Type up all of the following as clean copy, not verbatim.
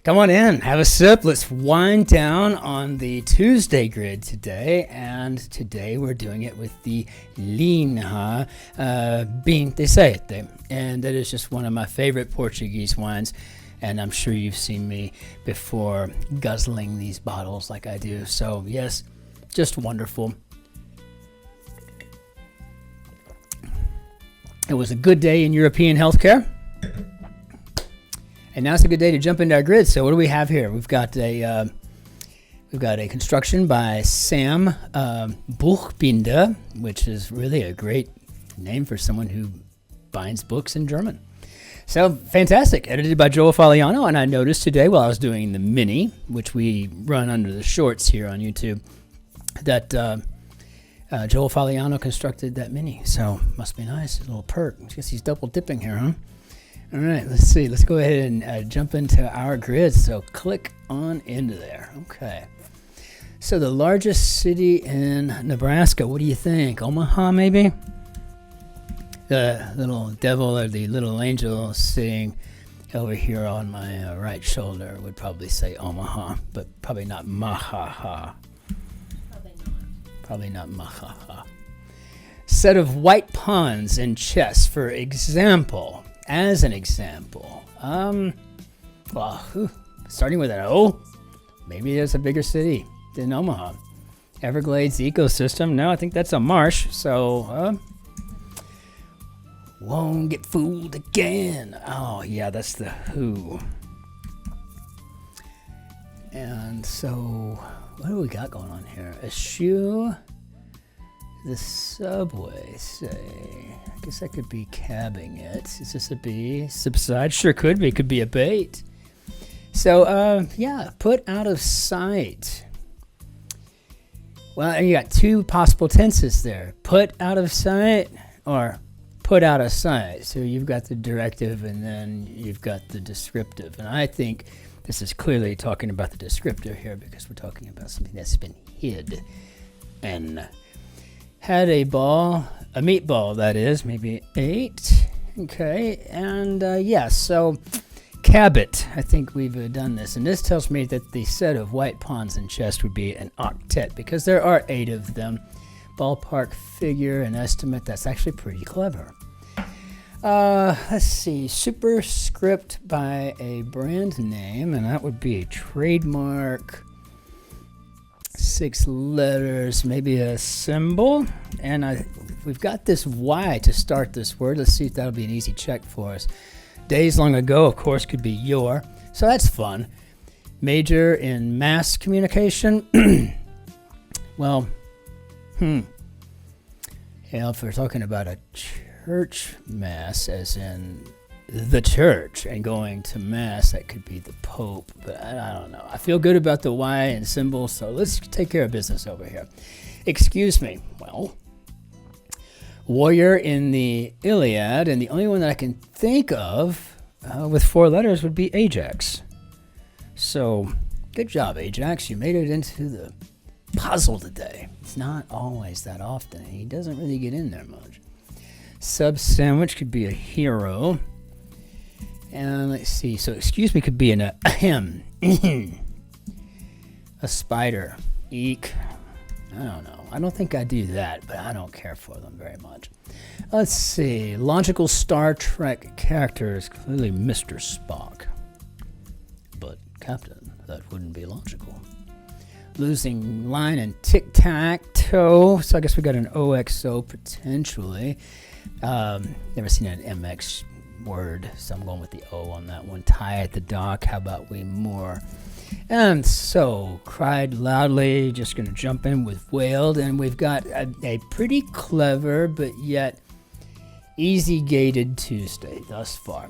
Come on in, have a sip. Let's wind down on the Tuesday grid today. And today we're doing it with the linha bean. They say it there. And that is just one of my favorite Portuguese wines. And I'm sure you've seen me before guzzling these bottles like I do. So yes, just wonderful. It was a good day in European healthcare. And now it's a good day to jump into our grid. So what do we have here? We've got a construction by Sam Buchbinder, which is really a great name for someone who binds books in German. So fantastic, edited by Joel Fagliano. And I noticed today while I was doing the mini, which we run under the shorts here on YouTube, that Joel Fagliano constructed that mini. So must be nice, a little perk. I guess he's double dipping here, huh? All right, let's see. Let's go ahead and jump into our grid. So click on into there. Okay. So the largest city in Nebraska, what do you think? Omaha, maybe? The little devil or the little angel sitting over here on my right shoulder would probably say Omaha, but probably not Mahaha. Probably not Mahaha. Set of white pawns in chess, for example. As an example, starting with an O, maybe there's a bigger city than Omaha. Everglades ecosystem. No, I think that's a marsh. So, won't get fooled again. Oh, yeah, that's the Who. And so, what do we got going on here? Eschew the subway, say. I guess I could be cabbing it. Is this a B? Subside? Sure could be. Could be a bait. So, yeah, put out of sight. Well, you got two possible tenses there. Put out of sight or put out of sight. So you've got the directive and then you've got the descriptive. And I think this is clearly talking about the descriptor here because we're talking about something that's been hid. And had a ball, a meatball that is, maybe 8. Okay, and yes, so Cabot, I think we've done this. And this tells me that the set of white pawns in chess would be an octet because there are 8 of them. Ballpark figure and estimate, that's actually pretty clever. Let's see, superscript by a brand name, and that would be a trademark. 6 letters, maybe a symbol, and we've got this Y to start this word. Let's see if that'll be an easy check for us. Days long ago, of course, could be your, so that's fun. Major in mass communication. Well, yeah, if we're talking about a church mass, as in the church, and going to mass, that could be the Pope, but I don't know. I feel good about the Y and symbol, so let's take care of business over here. Excuse me. Well, warrior in the Iliad, and the only one that I can think of with 4 letters would be Ajax. So, good job, Ajax. You made it into the puzzle today. It's not always that often. He doesn't really get in there much. Sub-sandwich could be a hero. And let's see, so excuse me could be an ahem. A spider. Eek. I don't know. I don't think I do that, but I don't care for them very much. Let's see. Logical Star Trek character is clearly Mr. Spock. But, Captain, that wouldn't be logical. Losing line and tic-tac-toe. So I guess we got an OXO potentially. Never seen an MX word, so I'm going with the O on that one. Tie at the dock, how about we more? And so, cried loudly, just going to jump in with wailed, and we've got a pretty clever but yet easy gated Tuesday thus far.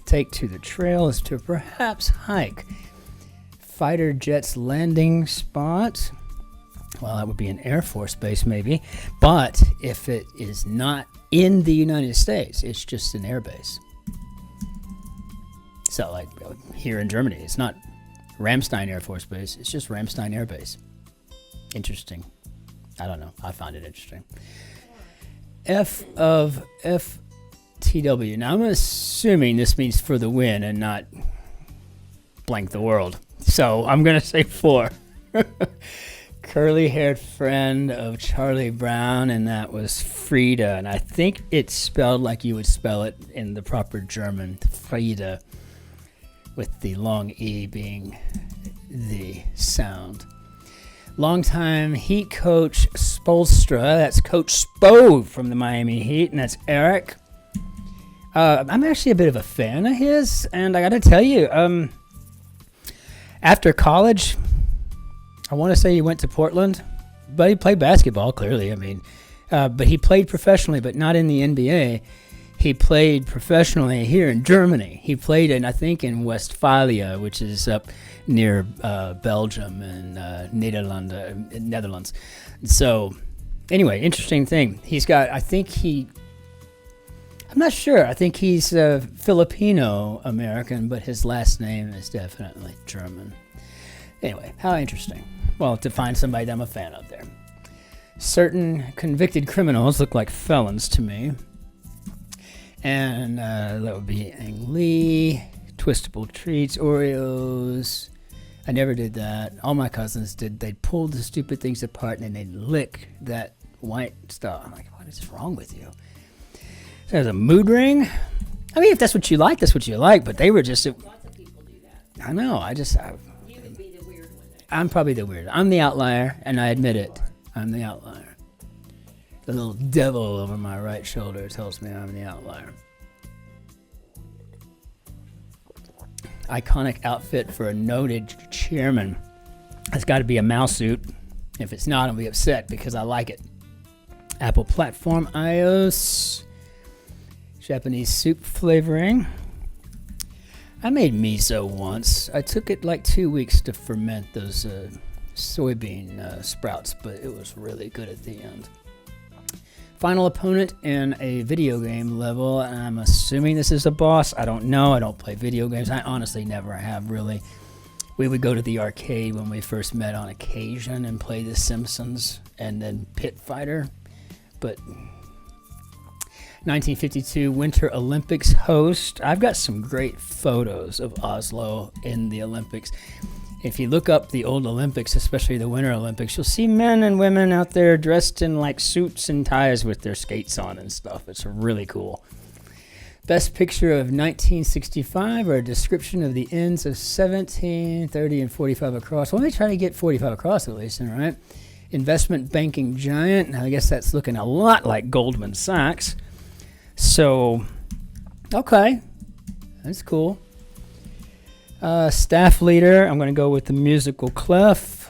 Take to the trail is to perhaps hike. Fighter jet's landing spot. Well, that would be an Air Force base maybe, but if it is not in the United States, it's just an air base. So, like here in Germany, it's not Ramstein Air Force Base. It's just Ramstein Air Base. Interesting. I don't know. I find it interesting. F of FTW. Now, I'm assuming this means for the win and not blank the world. So I'm going to say 4. Curly-haired friend of Charlie Brown, and that was Frida. And I think it's spelled like you would spell it in the proper German, Frida, with the long E being the sound. Longtime Heat coach Spoelstra, that's Coach Spo from the Miami Heat, and that's Eric. I'm actually a bit of a fan of his, and I got to tell you, after college, I want to say he went to Portland, but he played basketball, clearly. I mean, but he played professionally, but not in the NBA. He played professionally here in Germany. He played I think in Westphalia, which is up near Belgium and Netherlands. So, anyway, interesting thing. He's got, I'm not sure. I think he's Filipino-American, but his last name is definitely German. Anyway, how interesting. Well, to find somebody that I'm a fan of there. Certain convicted criminals look like felons to me. And that would be Ang Lee, Twistable Treats, Oreos. I never did that. All my cousins did. They'd pull the stupid things apart and then they'd lick that white stuff. I'm like, what is wrong with you? There's a mood ring. I mean, if that's what you like, that's what you like. But they were just... Lots of people do that. I know. You would be the weird one there. I'm probably the weird. I'm the outlier, and I admit it. I'm the outlier. The little devil over my right shoulder tells me I'm the outlier. Iconic outfit for a noted chairman. It's got to be a mouse suit. If it's not, I'll be upset because I like it. Apple platform iOS. Japanese soup flavoring. I made miso once. I took it like 2 weeks to ferment those soybean sprouts, but it was really good at the end. Final opponent in a video game level, and I'm assuming this is a boss. I don't know. I don't play video games. I honestly never have, really. We would go to the arcade when we first met on occasion and play The Simpsons and then Pit Fighter. But 1952 Winter Olympics host. I've got some great photos of Oslo in the Olympics. If you look up the old Olympics, especially the Winter Olympics, you'll see men and women out there dressed in like suits and ties with their skates on and stuff. It's really cool. Best picture of 1965, or a description of the ends of 17, 30, and 45 across. Well, let me try to get 45 across at least, all right? Investment banking giant. I guess that's looking a lot like Goldman Sachs. So, okay, that's cool. Staff leader, I'm going to go with the musical clef.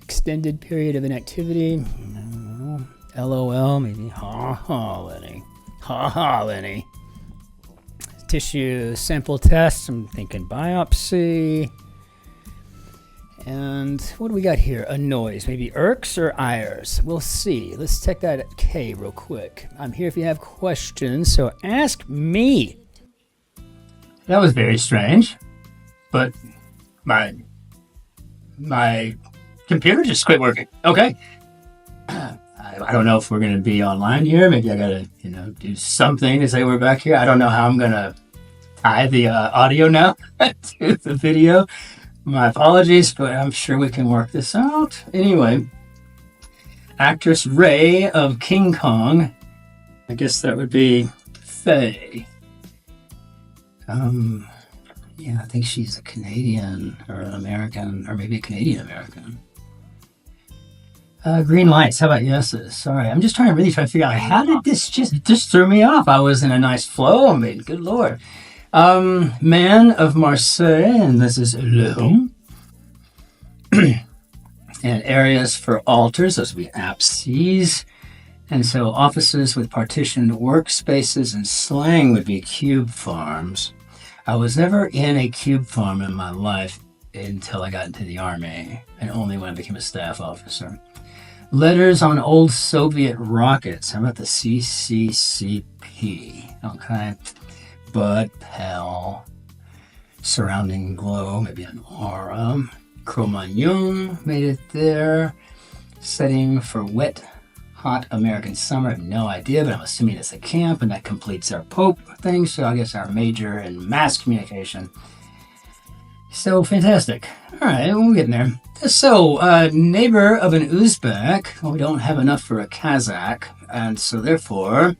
Extended period of inactivity. LOL, maybe. Ha ha, Lenny. Ha ha, Lenny. Tissue sample test, I'm thinking biopsy. And what do we got here? A noise. Maybe irks or ires. We'll see. Let's check that at K real quick. I'm here if you have questions, so ask me. That was very strange, but my computer just quit working. Okay. I don't know if we're going to be online here. Maybe I got to, do something to say we're back here. I don't know how I'm going to tie the audio now to the video. My apologies, but I'm sure we can work this out. Anyway, actress Ray of King Kong. I guess that would be Faye. Yeah, I think she's a Canadian or an American, or maybe a Canadian-American. Green lights. How about yeses? Sorry, I'm just trying to figure out how did this just threw me off. I was in a nice flow. I mean, good Lord. Man of Marseille, and this is Le. And areas for altars, those would be apses. And so offices with partitioned workspaces and slang would be cube farms. I was never in a cube farm in my life until I got into the Army, and only when I became a staff officer. Letters on old Soviet rockets. How about the CCCP? Okay. Bud, Pal, surrounding glow, maybe an aura. Cro-Magnon made it there. Setting for wet, hot American summer. I have no idea, but I'm assuming it's a camp, and that completes our Pope thing, so I guess our major in mass communication. So fantastic. All right, we're getting there. So, neighbor of an Uzbek. Well, we don't have enough for a Kazakh, and so therefore,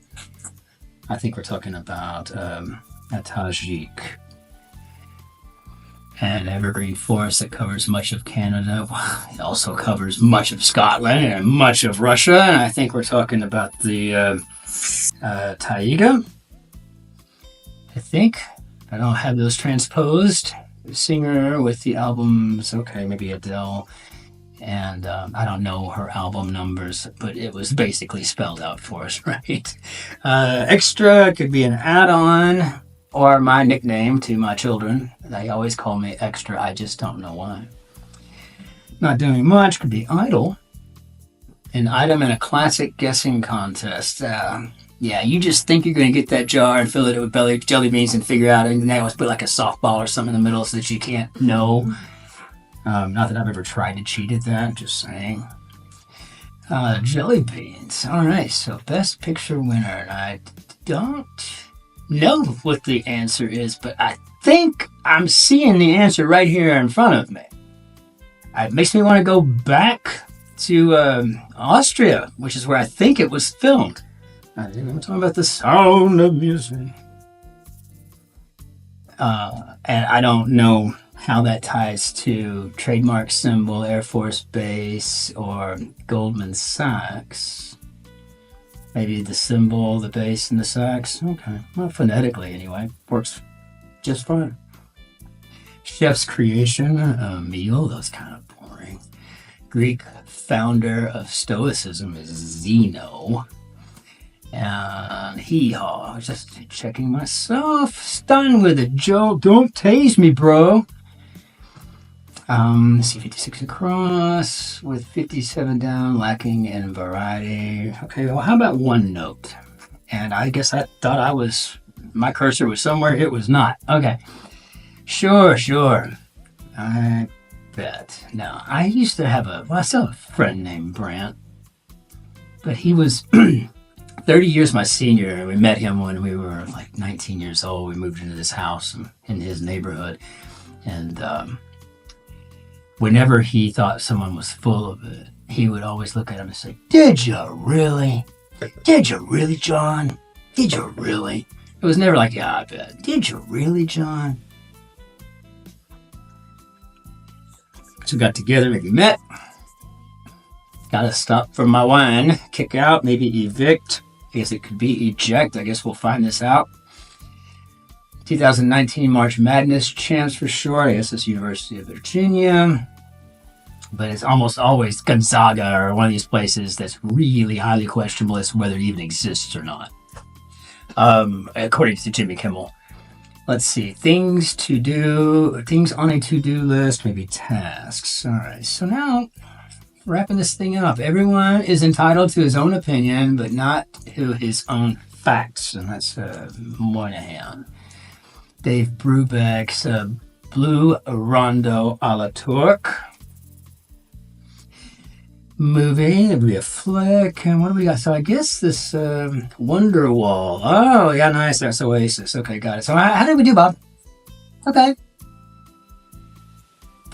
I think we're talking about a Tajik. An evergreen forest that covers much of Canada. It also covers much of Scotland and much of Russia. And I think we're talking about the taiga. I think. I don't have those transposed. The singer with the albums, okay, maybe Adele. And I don't know her album numbers, but it was basically spelled out for us, right? Extra could be an add-on. Or my nickname to my children. They always call me Extra. I just don't know why. Not doing much could be idle. An item in a classic guessing contest. Yeah, you just think you're going to get that jar and fill it with jelly beans and figure out, and they always put like a softball or something in the middle so that you can't know. Not that I've ever tried to cheat at that, just saying. Jelly beans. All right, so best picture winner. And I don't know what the answer is, but I think I'm seeing the answer right here in front of me. It makes me want to go back to Austria, which is where I think it was filmed. I'm talking about The Sound of Music. And I don't know how that ties to trademark symbol, Air Force Base, or Goldman Sachs. Maybe the symbol, the base, and the sax. Okay. Well, phonetically, anyway. Works just fine. Chef's creation, a meal. That was kind of boring. Greek founder of Stoicism is Zeno. And hee-haw. I was just checking myself. Stunned with a joke. Don't tase me, bro. C56 across with 57 down, lacking in variety. Okay, well, how about one note? And I guess I thought my cursor was somewhere. It was not. Okay. Sure. I bet. Now, I used to have I still have a friend named Brant, but he was 30 years my senior, and we met him when we were like 19 years old. We moved into this house in his neighborhood, and whenever he thought someone was full of it, he would always look at him and say, "Did you really? Did you really, John? Did you really?" It was never like, "Yeah, I bet." "Did you really, John?" So we got together, maybe met. Gotta stop for my wine. Kick out, maybe evict. I guess it could be eject. I guess we'll find this out. 2019 March Madness champs for sure. I guess it's University of Virginia. But it's almost always Gonzaga or one of these places that's really highly questionable as to whether it even exists or not. According to Jimmy Kimmel. Let's see. Things on a to-do list, maybe tasks. All right. So now, wrapping this thing up. Everyone is entitled to his own opinion, but not to his own facts. And that's Moynihan. Dave Brubeck's Blue Rondo a la Turk. Movie, it would be a flick. And what do we got? So I guess this Wonderwall. Oh, yeah, nice. That's Oasis. Okay, got it. So how did we do, Bob? Okay.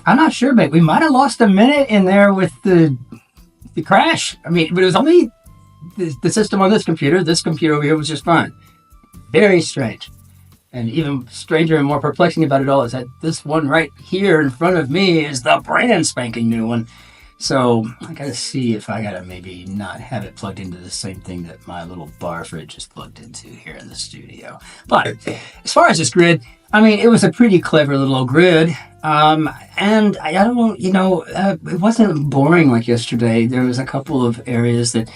I'm not sure, but we might have lost a minute in there with the crash. I mean, but it was only the system on this computer. This computer over here was just fine. Very strange. And even stranger and more perplexing about it all is that this one right here in front of me is the brand spanking new one. So I gotta see if I gotta maybe not have it plugged into the same thing that my little bar fridge is plugged into here in the studio. But as far as this grid, I mean, it was a pretty clever little grid. And I don't, it wasn't boring like yesterday. There was a couple of areas that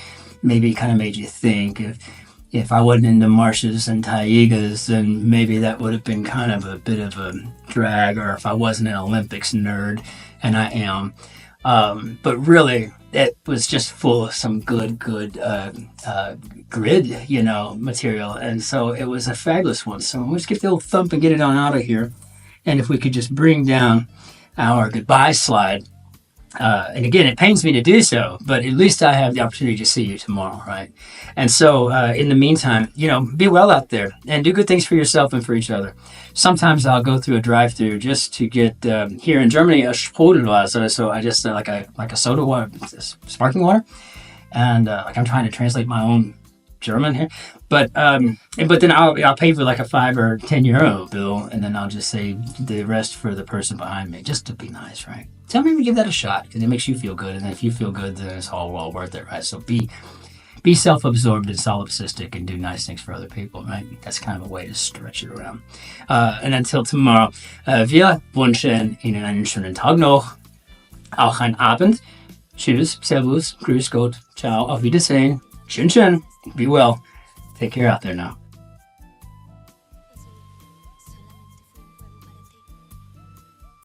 maybe kind of made you think. If I wasn't into marshes and taigas, then maybe that would have been kind of a bit of a drag, or if I wasn't an Olympics nerd, and I am. But really, it was just full of some good grid, material. And so it was a fabulous one. So let's get the old thump and get it on out of here. And if we could just bring down our goodbye slide, And again, it pains me to do so, but at least I have the opportunity to see you tomorrow, right? And so, in the meantime, be well out there and do good things for yourself and for each other. Sometimes I'll go through a drive-through just to get here in Germany a Sprudelwasser. So I just like a soda water, sparkling water, and like I'm trying to translate my own German here, but then I'll pay for like a 5 or 10 euro bill, and then I'll just say the rest for the person behind me, just to be nice, right? Tell me to give that a shot because it makes you feel good, and then if you feel good, then it's all well worth it, right? So be self-absorbed and solipsistic and do nice things for other people, right? That's kind of a way to stretch it around. And until tomorrow, wir wünschen Ihnen einen schönen Tag noch, auch einen Abend. Tschüss, Servus, Grüß Gott, ciao, auf Wiedersehen, Cin-Cin. Be well. Take care out there now.